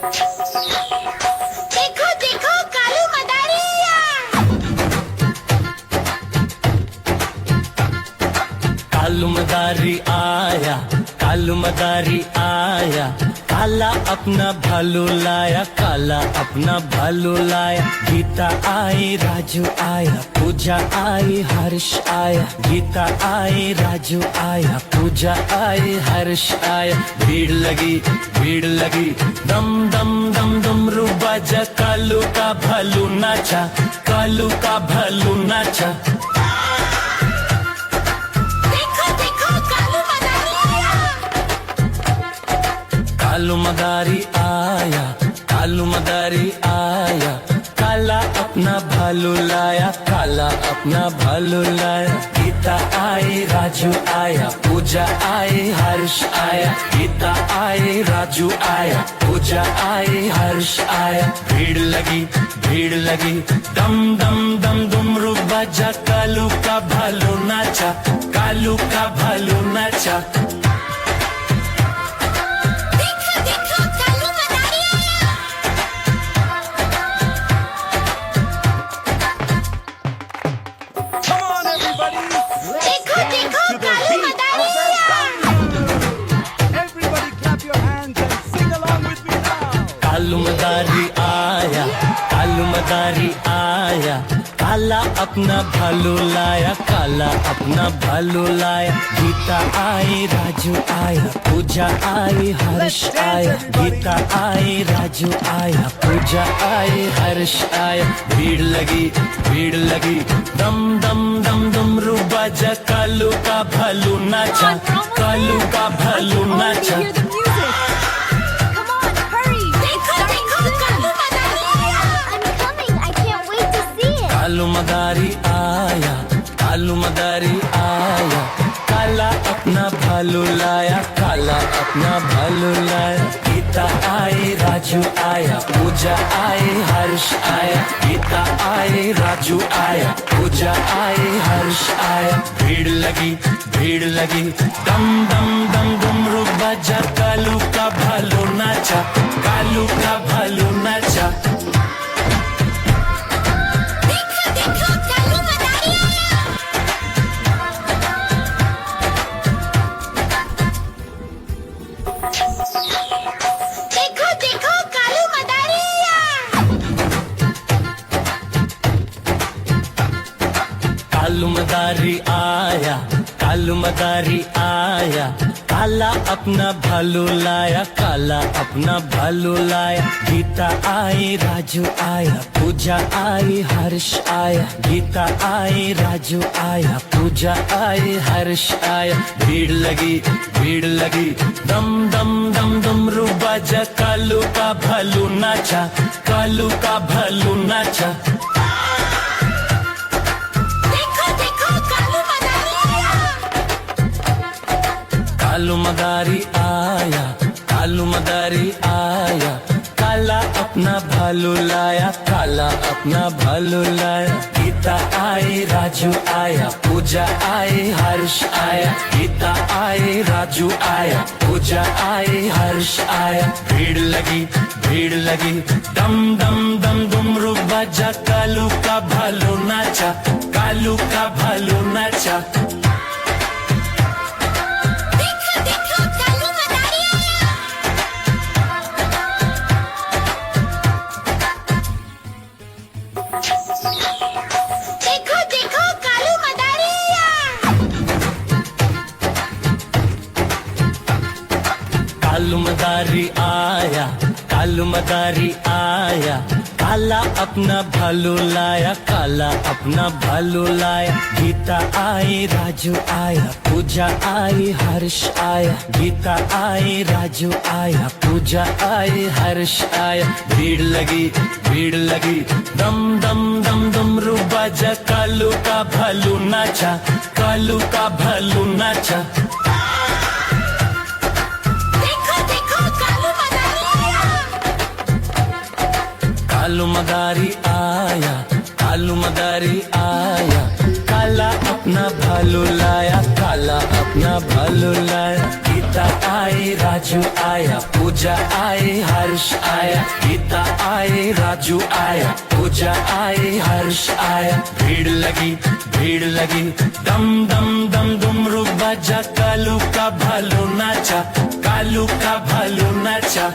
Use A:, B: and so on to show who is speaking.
A: देखो देखो कालू मदारिया।
B: कालू मदारी आया, कालू मदारी आया, काला अपना भालू लाया, काला अपना भालू लाया। गीता आई, राजू आया, पूजा आई, हर्ष आया। गीता आई, राजू आया, पूजा आई, हर्ष आया। भीड़ लगी, भीड़ लगी, दम दम दम डमरू बाजा, कालू का भालू नाचा, कालू का भालू नाचा। कालू मदारी आया, कालू मदारी आया, काला अपना भालू लाया, काला अपना भालू लाया। गीता आई, राजू आया, पूजा आई, हर्ष आया। गीता आई, राजू आया, पूजा आई, हर्ष आया। भीड़ लगी, भीड़ लगी, दम दम दम डमरू बाजा, कालू का भालू नाचा, कालू का भालू नाचा। कालू मदारी आया, कालू मदारी आया, काला अपना भालू लाया, काला अपना भालू लाया। गीता आई, राजू आया, पूजा आई, हर्ष आया। गीता आई, राजू आया, पूजा आई, हर्ष आया। भीड़ लगी, भीड़ लगी, दम दम दम डमरू बाजा, कालू का भालू नाचा, कालू का भालू नाचा। कालू मदारी आया, कालू मदारी आया, काला अपना भालू लाया, काला अपना भालू लाया। गीता आई, राजू आया, पूजा आई, हर्ष आया। गीता आई, राजू आया, पूजा आई, हर्ष आया। भीड़ लगी, भीड़ लगी, दम दम दम डमरू बाजा, कालू का भालू नाचा, कालू का भालू नाचा। कालू मदारी आया, कालू मदारी आया, काला अपना भालू लाया, काला अपना भालू लाया। गीता आई, राजू आया, पूजा आई, हर्ष आया। गीता आई, राजू आया, पूजा आई, हर्ष आया। भीड़ लगी, भीड़ लगी, दम दम दम डमरू बाजा, कालू का भालू नाचा, कालू का भालू नाचा। कालू मदारी आया, कालू मदारी आया, काला अपना भालू लाया, काला अपना भालू लाया। गीता आई, राजू आया, पूजा आई, हर्ष आया। गीता आई, राजू आया, पूजा आई, हर्ष आया। भीड़ लगी, भीड़ लगी, दम दम दम डमरू बाजा, कालू का भालू नाचा, कालू का भालू नाचा। कालू मदारी आया, कालू मदारी आया, काला अपना भालू लाया, काला अपना भालू लाया। गीता आई, राजू आया, पूजा आई, हर्ष आया। गीता आई, राजू आया, पूजा आई, हर्ष आया। भीड़ लगी, भीड़ लगी, दम दम दम डमरू बाजा, कालू का भालू नाचा, कालू का भालू नाचा। कालू मदारी आया, कालू मदारी आया, काला अपना भालू लाया, काला अपना भालू लाया। गीता आई, राजू आया, पूजा आई, हर्ष आया। गीता आई, राजू आया, पूजा आई, हर्ष आया। भीड़ लगी, दम दम दम डुमरू बजा। कालू का भालू नाचा, कालू का भालू नाचा।